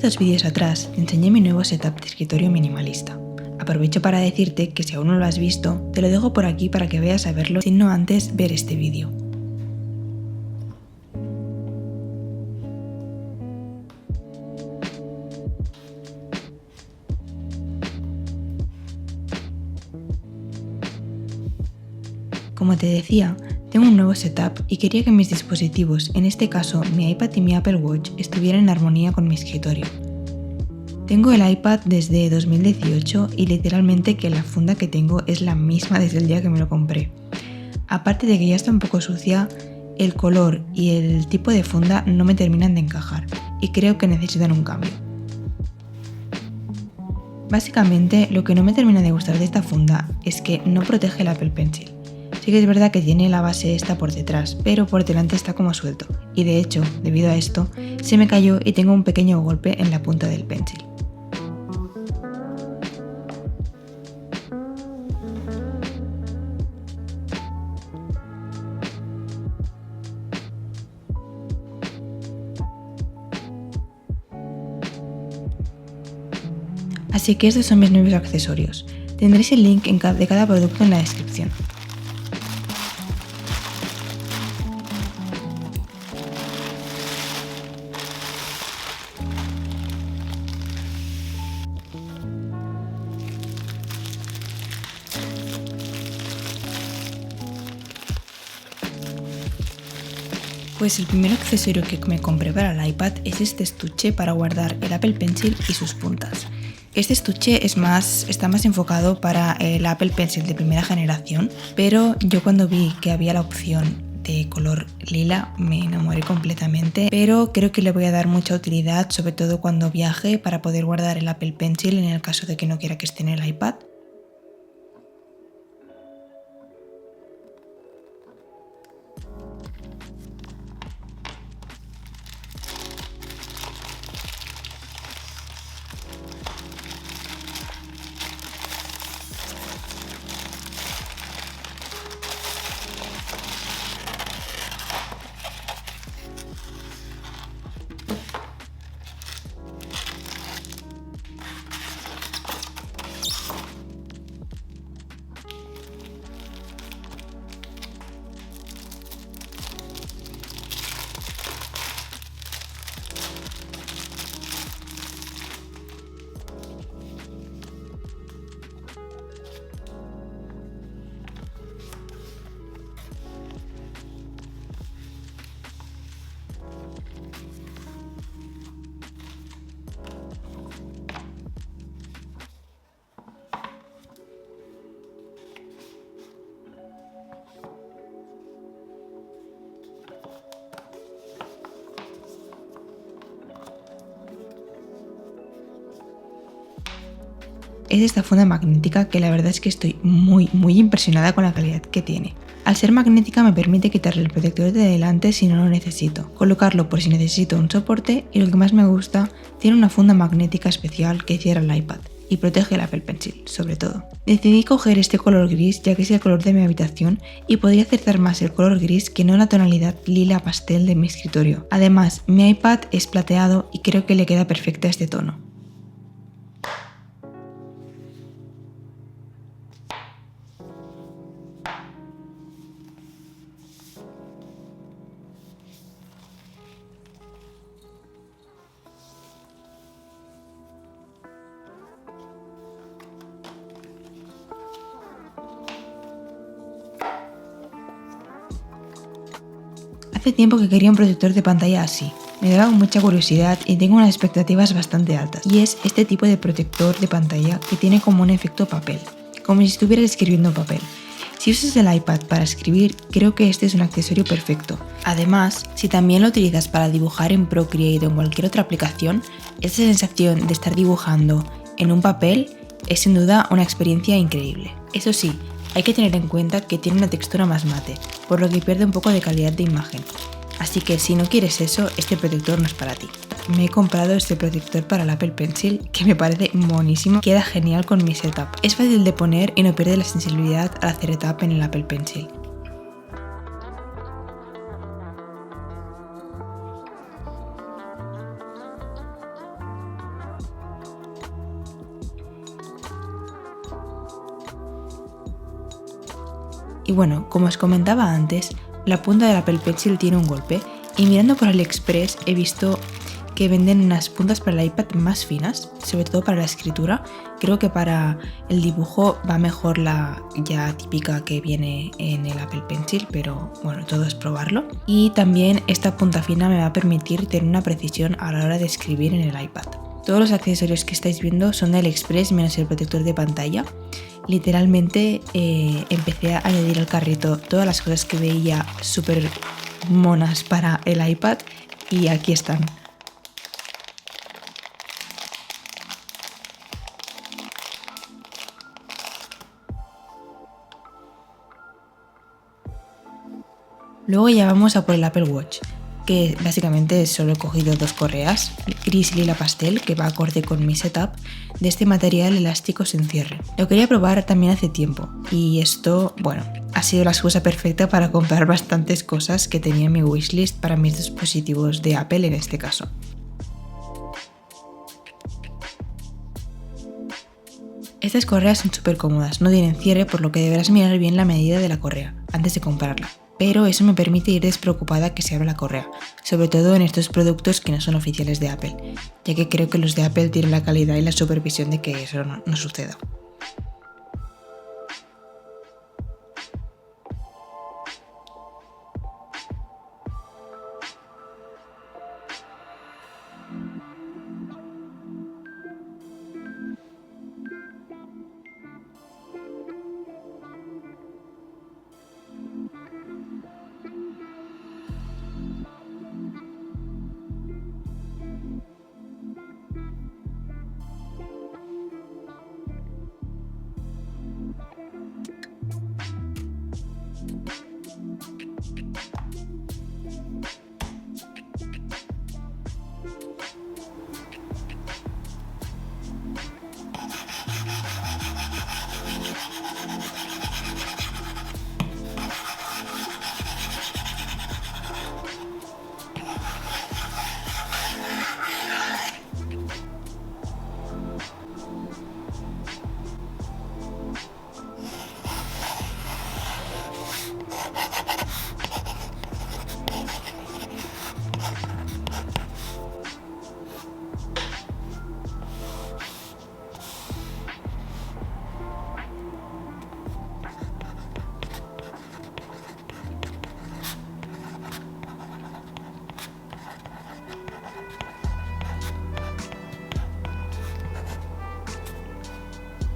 Hace 2 vídeos atrás te enseñé mi nuevo setup de escritorio minimalista. Aprovecho para decirte que si aún no lo has visto, te lo dejo por aquí para que veas a verlo, si no antes ver este vídeo. Como te decía, tengo un nuevo setup y quería que mis dispositivos, en este caso mi iPad y mi Apple Watch, estuvieran en armonía con mi escritorio. Tengo el iPad desde 2018 y literalmente que la funda que tengo es la misma desde el día que me lo compré. Aparte de que ya está un poco sucia, el color y el tipo de funda no me terminan de encajar y creo que necesitan un cambio. Básicamente, lo que no me termina de gustar de esta funda es que no protege el Apple Pencil. Sí que es verdad que tiene la base esta por detrás, pero por delante está como suelto. Y de hecho, debido a esto, se me cayó y tengo un pequeño golpe en la punta del pencil. Así que estos son mis nuevos accesorios. Tendréis el link de cada producto en la descripción. Pues el primer accesorio que me compré para el iPad es este estuche para guardar el Apple Pencil y sus puntas. Este estuche está más enfocado para el Apple Pencil de primera generación, pero yo cuando vi que había la opción de color lila me enamoré completamente, pero creo que le voy a dar mucha utilidad, sobre todo cuando viaje, para poder guardar el Apple Pencil en el caso de que no quiera que esté en el iPad. Es esta funda magnética que la verdad es que estoy muy impresionada con la calidad que tiene. Al ser magnética me permite quitarle el protector de delante si no lo necesito, colocarlo por si necesito un soporte y lo que más me gusta, tiene una funda magnética especial que cierra el iPad y protege el Apple Pencil, sobre todo. Decidí coger este color gris ya que es el color de mi habitación y podría acertar más el color gris que no la tonalidad lila pastel de mi escritorio. Además, mi iPad es plateado y creo que le queda perfecta este tono. Hace tiempo que quería un protector de pantalla así. Me daba mucha curiosidad y tengo unas expectativas bastante altas. Y es este tipo de protector de pantalla que tiene como un efecto papel, como si estuvieras escribiendo en papel. Si usas el iPad para escribir, creo que este es un accesorio perfecto. Además, si también lo utilizas para dibujar en Procreate o en cualquier otra aplicación, esa sensación de estar dibujando en un papel es sin duda una experiencia increíble. Eso sí, hay que tener en cuenta que tiene una textura más mate, por lo que pierde un poco de calidad de imagen. Así que si no quieres eso, este protector no es para ti. Me he comprado este protector para el Apple Pencil que me parece monísimo, queda genial con mi setup. Es fácil de poner y no pierde la sensibilidad al hacer tap en el Apple Pencil. Y bueno, como os comentaba antes, la punta del Apple Pencil tiene un golpe y mirando por AliExpress he visto que venden unas puntas para el iPad más finas, sobre todo para la escritura. Creo que para el dibujo va mejor la ya típica que viene en el Apple Pencil, pero bueno, todo es probarlo. Y también esta punta fina me va a permitir tener una precisión a la hora de escribir en el iPad. Todos los accesorios que estáis viendo son de AliExpress menos el protector de pantalla. Literalmente empecé a añadir al carrito todas las cosas que veía súper monas para el iPad y aquí están. Luego ya vamos a por el Apple Watch, que básicamente solo he cogido 2 correas, gris y lila pastel, que va acorde con mi setup, de este material elástico sin cierre. Lo quería probar también hace tiempo y esto, bueno, ha sido la excusa perfecta para comprar bastantes cosas que tenía en mi wishlist para mis dispositivos de Apple en este caso. Estas correas son súper cómodas, no tienen cierre, por lo que deberás mirar bien la medida de la correa antes de comprarla. Pero eso me permite ir despreocupada que se abra la correa, sobre todo en estos productos que no son oficiales de Apple, ya que creo que los de Apple tienen la calidad y la supervisión de que eso no suceda.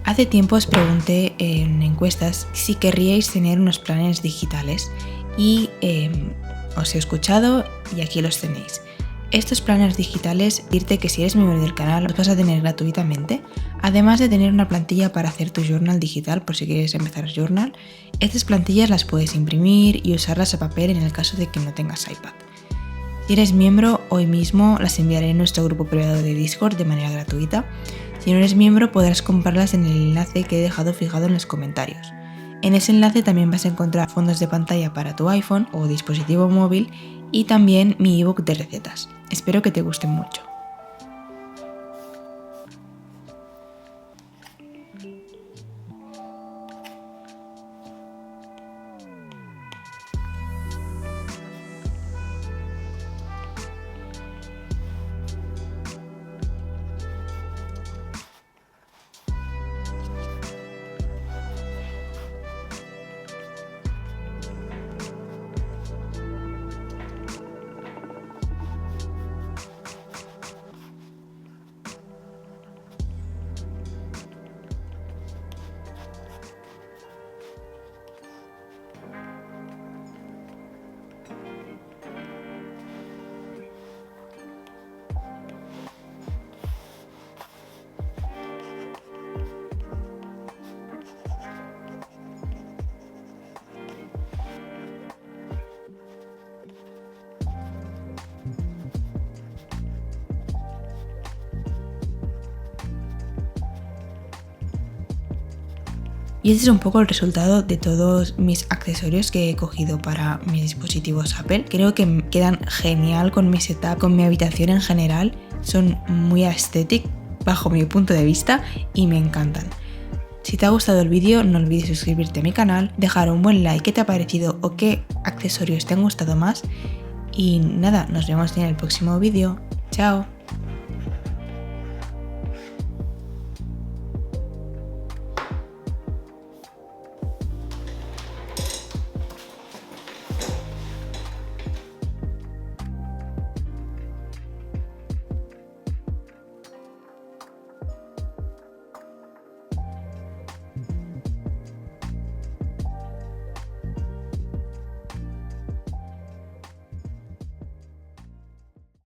Hace tiempo os pregunté en encuestas si querríais tener unos planes digitales y os he escuchado y aquí los tenéis. Estos planes digitales, decirte que si eres miembro del canal los vas a tener gratuitamente, además de tener una plantilla para hacer tu journal digital por si quieres empezar journal. Estas plantillas las puedes imprimir y usarlas a papel en el caso de que no tengas iPad. Si eres miembro, hoy mismo las enviaré en nuestro grupo privado de Discord de manera gratuita. Si no eres miembro, podrás comprarlas en el enlace que he dejado fijado en los comentarios. En ese enlace también vas a encontrar fondos de pantalla para tu iPhone o dispositivo móvil y también mi ebook de recetas. Espero que te gusten mucho. Y este es un poco el resultado de todos mis accesorios que he cogido para mis dispositivos Apple. Creo que quedan genial con mi setup, con mi habitación en general. Son muy aesthetic bajo mi punto de vista y me encantan. Si te ha gustado el vídeo, no olvides suscribirte a mi canal, dejar un buen like qué te ha parecido o qué accesorios te han gustado más. Y nada, nos vemos en el próximo vídeo. ¡Chao!